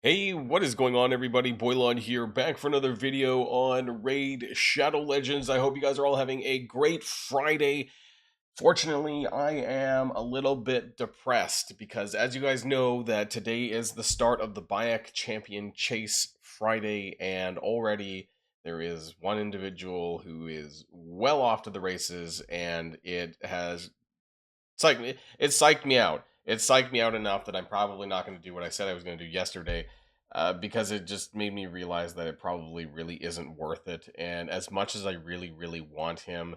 Hey, what is going on, everybody? Boilon here, back for another video on Raid Shadow Legends. I hope you guys are all having a great Friday. Fortunately, I am a little bit depressed because, as you guys know, that today is the start of the Bayek Champion Chase Friday, and already there is one individual who is well off to the races, and it psyched me out. It psyched me out enough that I'm probably not going to do what I said I was going to do yesterday, because it just made me realize that it probably really isn't worth it. And as much as I really, really want him,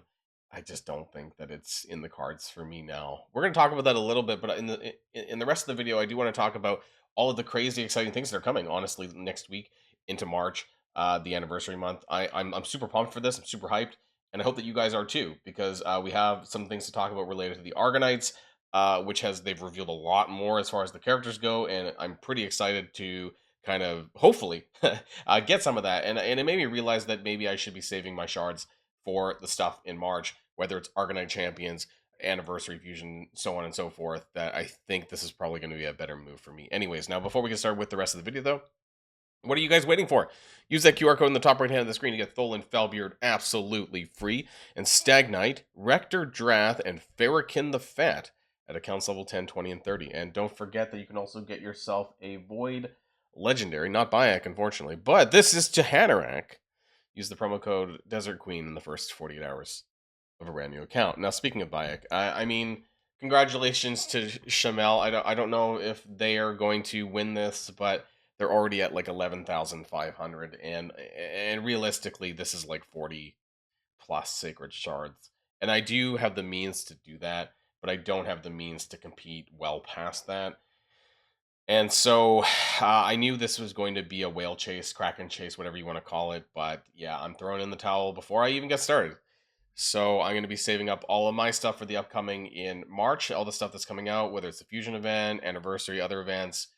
I just don't think that it's in the cards for me now. We're going to talk about that a little bit, but in the rest of the video, I do want to talk about all of the crazy, exciting things that are coming. Honestly, next week into March, the anniversary month. I'm super pumped for this. I'm super hyped. And I hope that you guys are too, because we have some things to talk about related to the Argonites, which they've revealed a lot more as far as the characters go, and I'm pretty excited to kind of hopefully get some of that. And it made me realize that maybe I should be saving my shards for the stuff in March, whether it's Argonite Champions, Anniversary Fusion, so on and so forth. That I think this is probably going to be a better move for me. Anyways, now before we get started with the rest of the video, though. What are you guys waiting for? Use that QR code in the top right hand of the screen to get Tholan Felbeard absolutely free, and Stagnite, Rector Drath, and Ferrikin the Fat at accounts level 10, 20, and 30. And don't forget that you can also get yourself a Void Legendary, not Bayek, unfortunately, but this is Jahanarak. Use the promo code Desert Queen in the first 48 hours of a brand new account. Now, speaking of Bayek, I mean, congratulations to Shamel. I don't know if they are going to win this, but they're already at like 11,500, and realistically, this is like 40 plus sacred shards. And I do have the means to do that, but I don't have the means to compete well past that. And so I knew this was going to be a whale chase, kraken chase, whatever you want to call it. But yeah, I'm throwing in the towel before I even get started. So I'm going to be saving up all of my stuff for the upcoming in March, all the stuff that's coming out, whether it's the Fusion event, Anniversary, other events.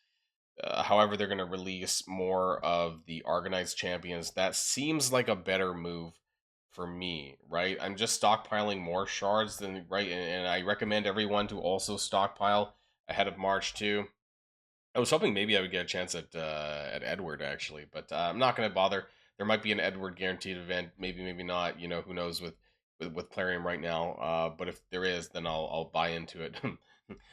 However, they're going to release more of the Argonites champions. That seems like a better move for me, right? I'm just stockpiling more shards than right, and I recommend everyone to also stockpile ahead of March too. I was hoping maybe I would get a chance at Edward actually, but I'm not going to bother. There might be an Edward guaranteed event, maybe maybe not. You know, who knows with Plarium right now. But if there is, then I'll buy into it.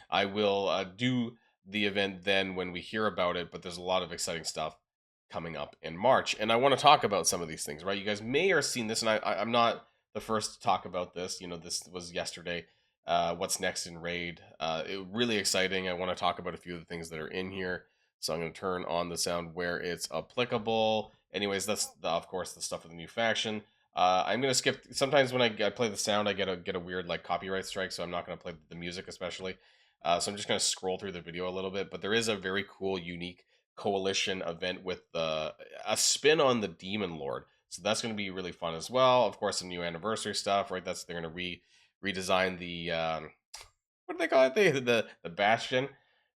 I will do the event then when we hear about it. But there's a lot of exciting stuff coming up in March, and I want to talk about some of these things. Right, you guys may have seen this, and I'm not the first to talk about this. You know, this was yesterday. What's next in Raid? Really exciting. I want to talk about a few of the things that are in here. So I'm going to turn on the sound where it's applicable. Anyways, that's of course the stuff of the new faction. I'm gonna skip. Sometimes when I play the sound, I get a weird like copyright strike, so I'm not gonna play the music especially. So I'm just gonna scroll through the video a little bit. But there is a very cool, unique coalition event with a spin on the Demon Lord. So that's gonna be really fun as well. Of course, some new anniversary stuff, right? They're gonna redesign the what do they call it? The Bastion,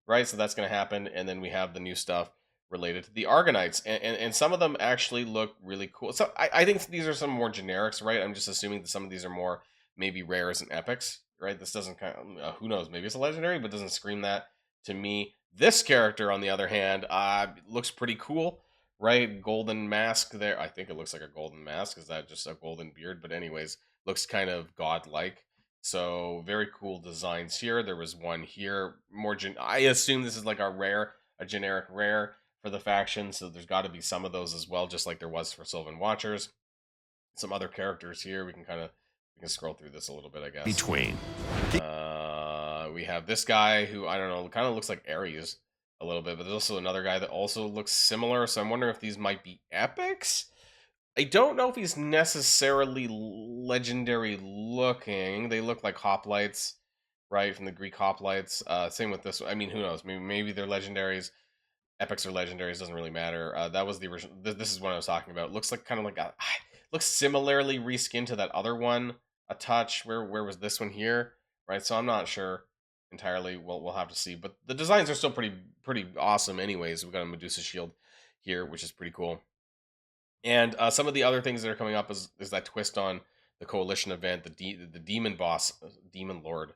right? So that's gonna happen, and then we have the new stuff related to the Argonites, and some of them actually look really cool. So I think these are some more generics, right? I'm just assuming that some of these are more maybe rares and epics, right? This doesn't kind of, who knows? Maybe it's a legendary, but doesn't scream that to me. This character, on the other hand, looks pretty cool, right? Golden mask there. I think it looks like a golden mask. Is that just a golden beard? But anyways, looks kind of godlike. So very cool designs here. There was one here. I assume this is like a generic rare for the faction, so there's got to be some of those as well, just like there was for Sylvan Watchers. Some other characters here. We can scroll through this a little bit, I guess. Between. We have this guy who I don't know, kind of looks like Ares a little bit, but there's also another guy that also looks similar. So I'm wondering if these might be epics. I don't know if he's necessarily legendary looking. They look like hoplites, right, from the Greek hoplites. Same with this one. I mean, who knows? Maybe they're legendaries. Epics or legendaries doesn't really matter. That was the original. This is what I was talking about. Looks like kind of like looks similarly reskinned to that other one a touch. Where was this one here? Right. So I'm not sure entirely. We'll have to see. But the designs are still pretty awesome. Anyways, we got a Medusa shield here, which is pretty cool. And some of the other things that are coming up is that twist on the coalition event, the demon boss, demon lord.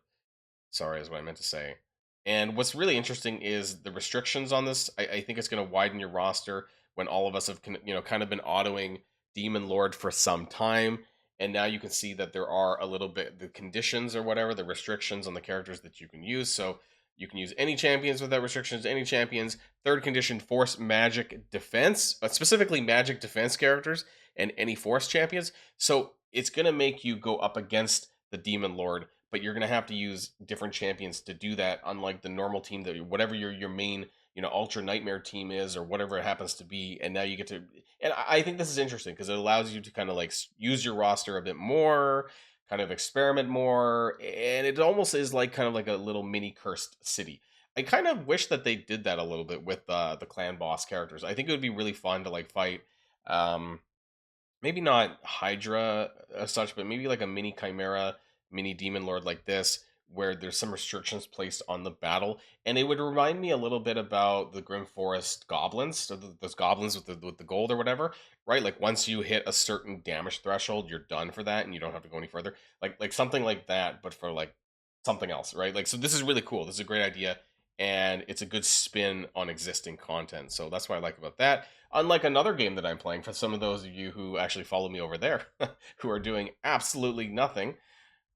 Sorry, is what I meant to say. And what's really interesting is the restrictions on this. I think it's going to widen your roster when all of us have kind of been autoing Demon Lord for some time, and now you can see that there are a little bit the conditions or whatever the restrictions on the characters that you can use. So you can use any champions without restrictions. Any champions. Third condition: force magic defense, specifically magic defense characters, and any force champions. So it's going to make you go up against the Demon Lord, but you're going to have to use different champions to do that, unlike the normal team that whatever your main ultra nightmare team is, or whatever it happens to be. And now you get to, and I think this is interesting because it allows you to kind of like use your roster a bit more, kind of experiment more, and it almost is like kind of like a little mini cursed city. I kind of wish that they did that a little bit with the clan boss characters. I think it would be really fun to like fight um maybe not Hydra as such, but maybe like a mini Chimera, mini Demon Lord like this, where there's some restrictions placed on the battle, and it would remind me a little bit about the Grim Forest goblins, so those goblins with the gold or whatever, right? Like once you hit a certain damage threshold, you're done for that, and you don't have to go any further. Like something like that, but for like something else, right? Like so, this is really cool. This is a great idea, and it's a good spin on existing content. So that's what I like about that. Unlike another game that I'm playing, for some of those of you who actually follow me over there, who are doing absolutely nothing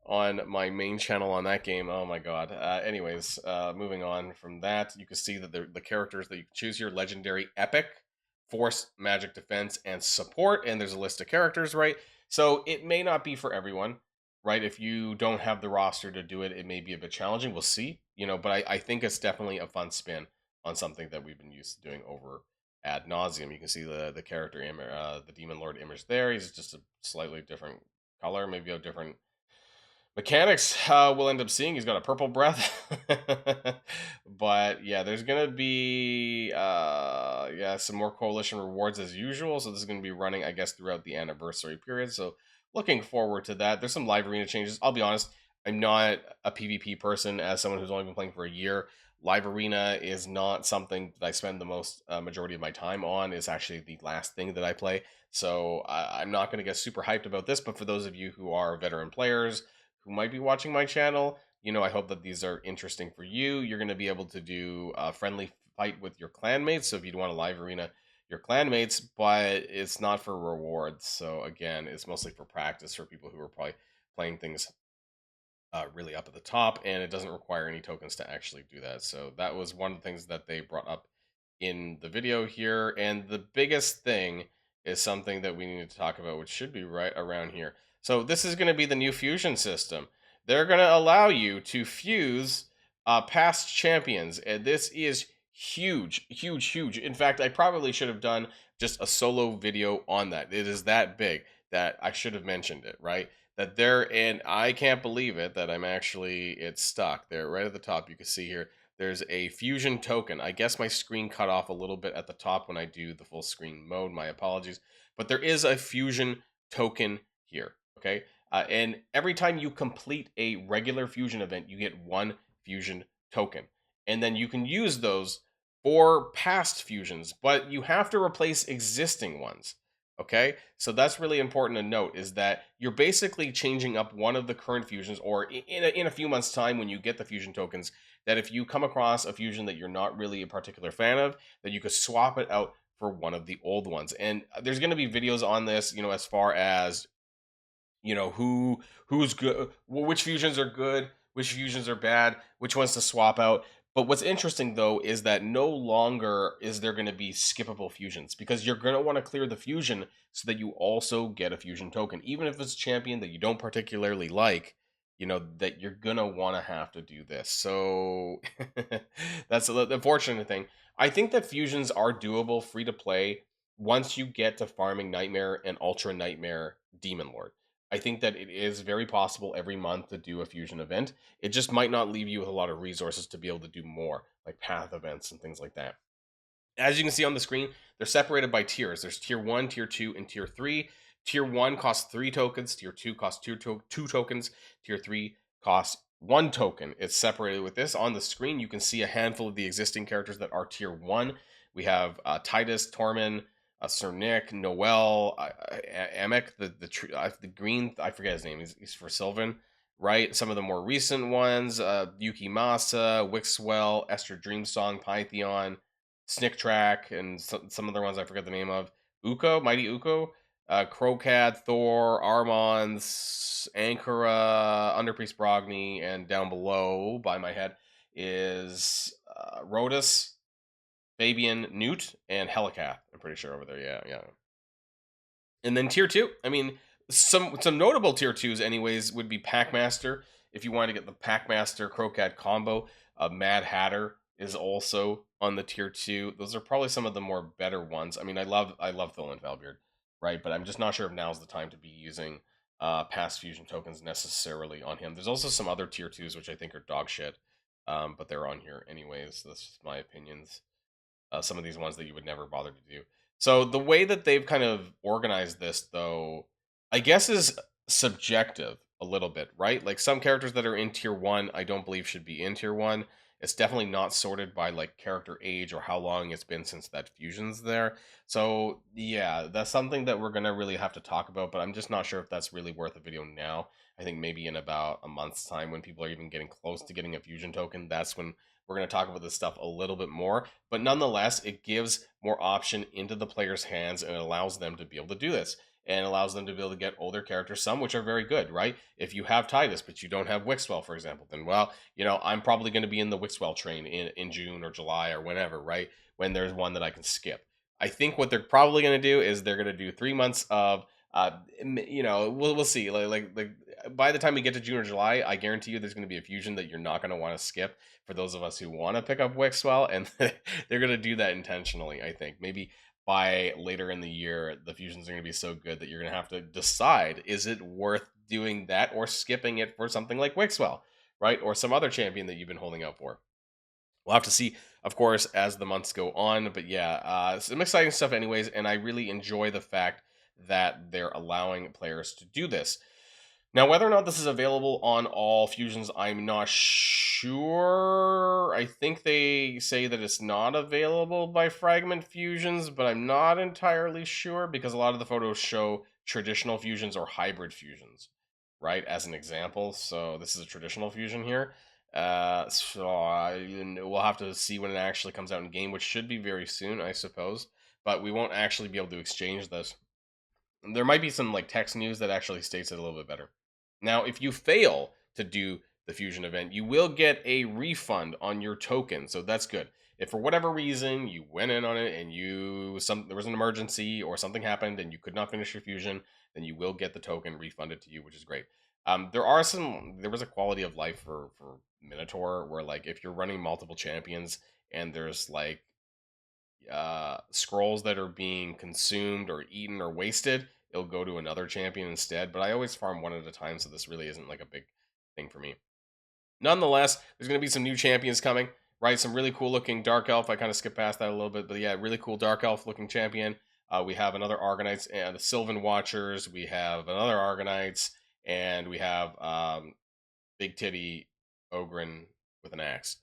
on my main channel on that game. Oh my god. Anyways, moving on from that, you can see that the characters that you can choose here: legendary, epic, force, magic defense, and support. And there's a list of characters, right? So it may not be for everyone, right? If you don't have the roster to do it, it may be a bit challenging. We'll see, but I think it's definitely a fun spin on something that we've been used to doing over ad nauseum. You can see the character, the Demon Lord image there. He's just a slightly different color, maybe a different mechanics. We'll end up seeing he's got a purple breath. But yeah, there's gonna be yeah, some more coalition rewards as usual, so this is gonna be running, I guess, throughout the anniversary period, so looking forward to that. There's some live arena changes. I'll be honest, I'm not a PvP person. As someone who's only been playing for a year, live arena is not something that I spend the most majority of my time on. It's actually the last thing that I play, so I'm not going to get super hyped about this. But for those of you who are veteran players who might be watching my channel, I hope that these are interesting for you. You're going to be able to do a friendly fight with your clanmates. So if you want a live arena, your clanmates, but it's not for rewards. So again, it's mostly for practice for people who are probably playing things really up at the top, and it doesn't require any tokens to actually do that. So that was one of the things that they brought up in the video here. And the biggest thing is something that we need to talk about, which should be right around here. So this is going to be the new fusion system. They're going to allow you to fuse past champions, and this is huge, huge, huge. In fact, I probably should have done just a solo video on that. It is that big that I should have mentioned it, right? That there, and I can't believe it that it's stuck there right at the top. You can see here there's a fusion token. I guess my screen cut off a little bit at the top when I do the full screen mode. My apologies. But there is a fusion token here, okay? And every time you complete a regular fusion event, you get one fusion token. And then you can use those for past fusions, but you have to replace existing ones. Okay, so that's really important to note, is that you're basically changing up one of the current fusions, or in a few months' time when you get the fusion tokens, that if you come across a fusion that you're not really a particular fan of, that you could swap it out for one of the old ones. And there's going to be videos on this, as far as who's good, which fusions are good, which fusions are bad, which ones to swap out. But what's interesting though is that no longer is there going to be skippable fusions, because you're going to want to clear the fusion so that you also get a fusion token, even if it's a champion that you don't particularly like. That you're gonna want to have to do this. So that's the unfortunate thing. I think that fusions are doable free to play once you get to farming Nightmare and Ultra Nightmare Demon Lord. I think that it is very possible every month to do a fusion event. It just might not leave you with a lot of resources to be able to do more, like path events and things like that. As you can see on the screen, they're separated by tiers. There's tier 1, tier 2, and tier 3. Tier 1 costs 3 tokens, tier 2 costs 2 tokens, tier 3 costs 1 token. It's separated with this. On the screen, you can see a handful of the existing characters that are tier 1. We have Titus, Tormin, Sir Nick, Noel, Emek, the green, I forget his name. He's for Sylvan. right? Some of the more recent ones, Yuki Masa, Wixwell, Esther Dreamsong, Pythion, Snick Track, and some other ones I forget the name of. Uko, Mighty Uko, Crowcat, Thor, Armons, Ankara, Underpriest Brogni, and down below by my head is Rodus, Fabian, Newt, and Helicath. I'm pretty sure over there. Yeah, yeah. And then tier two, I mean, some notable tier twos, anyways, would be Packmaster. If you want to get the Packmaster Crocat combo, Mad Hatter is also on the tier two. Those are probably some of the more better ones. I mean, I love Thulin Valbeard, right? But I'm just not sure if now's the time to be using past fusion tokens necessarily on him. There's also some other tier twos which I think are dog shit, but they're on here anyways. That's just my opinions. Some of these ones that you would never bother to do. So the way that they've kind of organized this, though, I guess is subjective a little bit, right? Like some characters that are in tier one, I don't believe should be in tier one. It's definitely not sorted by like character age or how long it's been since that fusion's there. So yeah, that's something that we're gonna really have to talk about, but I'm just not sure if that's really worth a video now. I think maybe in about a month's time when people are even getting close to getting a fusion token, that's when we're going to talk about this stuff a little bit more, but nonetheless, it gives more option into the player's hands and it allows them to be able to do this and allows them to be able to get older characters, some which are very good, right? If you have Titus, but you don't have Wixwell, for example, then, well, I'm probably going to be in the Wixwell train in June or July or whenever, right? When there's one that I can skip. I think what they're probably going to do is they're going to do 3 months of we'll see. Like by the time we get to June or July, I guarantee you there's going to be a fusion that you're not going to want to skip for those of us who want to pick up Wixwell, and they're going to do that intentionally. I think maybe by later in the year, the fusions are going to be so good that you're going to have to decide: is it worth doing that or skipping it for something like Wixwell, right, or some other champion that you've been holding out for? We'll have to see, of course, as the months go on. But yeah, some exciting stuff, anyways. And I really enjoy the fact that they're allowing players to do this. Now, whether or not this is available on all fusions, I'm not sure. I think they say that it's not available by fragment fusions, but I'm not entirely sure because a lot of the photos show traditional fusions or hybrid fusions, right? As an example. So this is a traditional fusion here. We'll have to see when it actually comes out in game, which should be very soon, I suppose. But we won't actually be able to exchange this. There might be some like text news that actually states it a little bit better. Now, if you fail to do the fusion event, you will get a refund on your token, so that's good. If for whatever reason you went in on it and there was an emergency or something happened and you could not finish your fusion, then you will get the token refunded to you, which is great. There was a quality of life for Minotaur where like if you're running multiple champions and there's like scrolls that are being consumed or eaten or wasted, it'll go to another champion instead. But I always farm one at a time, so this really isn't like a big thing for me. Nonetheless, there's going to be some new champions coming, right? Some really cool looking Dark Elf. I kind of skipped past that a little bit, but yeah, really cool Dark Elf looking champion. We have another Argonites and the Sylvan Watchers. We have another Argonites, and we have Big Titty Ogren with an axe.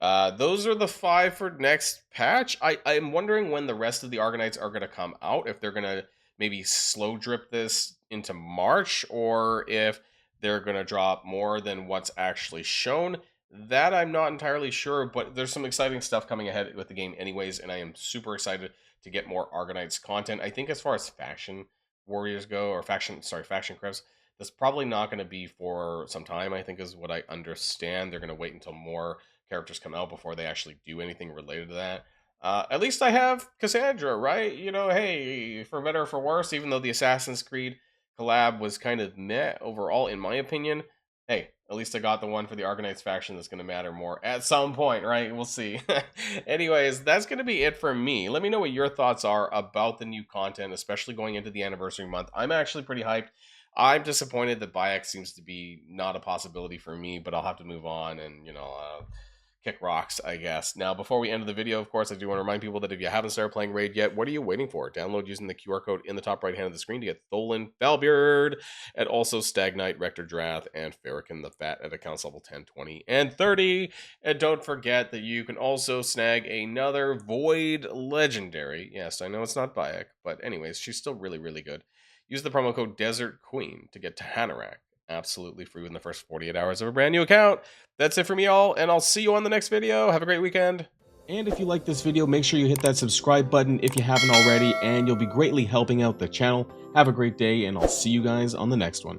Those are the 5 for next patch. I'm wondering when the rest of the Argonites are going to come out. If they're going to maybe slow drip this into March, or if they're going to drop more than what's actually shown. That I'm not entirely sure, but there's some exciting stuff coming ahead with the game anyways, and I am super excited to get more Argonites content. I think as far as faction warriors go, or faction crefs, that's probably not going to be for some time, I think is what I understand. They're going to wait until more characters come out before they actually do anything related to that. At least I have Cassandra, right? Hey, for better or for worse, even though the Assassin's Creed collab was kind of meh overall, in my opinion, hey, at least I got the one for the Argonites faction that's going to matter more at some point, right? We'll see. Anyways, that's going to be it for me. Let me know what your thoughts are about the new content, especially going into the anniversary month. I'm actually pretty hyped. I'm disappointed that Bayek seems to be not a possibility for me, but I'll have to move on and, kick rocks, I guess. Now, before we end the video, of course, I do want to remind people that if you haven't started playing Raid yet, what are you waiting for? Download using the QR code in the top right hand of the screen to get Thulin Valbeard, and also Stagnite, Rector Drath, and Farrakhan the Fat at accounts level 10, 20, and 30. And don't forget that you can also snag another Void Legendary. Yes, I know it's not Bayek, but anyways, she's still really, really good. Use the promo code Desert Queen to get Tahanarak absolutely free within the first 48 hours of a brand new account. That's it for me, all, and I'll see you on the next video. Have a great weekend. And if you like this video, make sure you hit that subscribe button if you haven't already, and you'll be greatly helping out the channel. Have a great day, and I'll see you guys on the next one.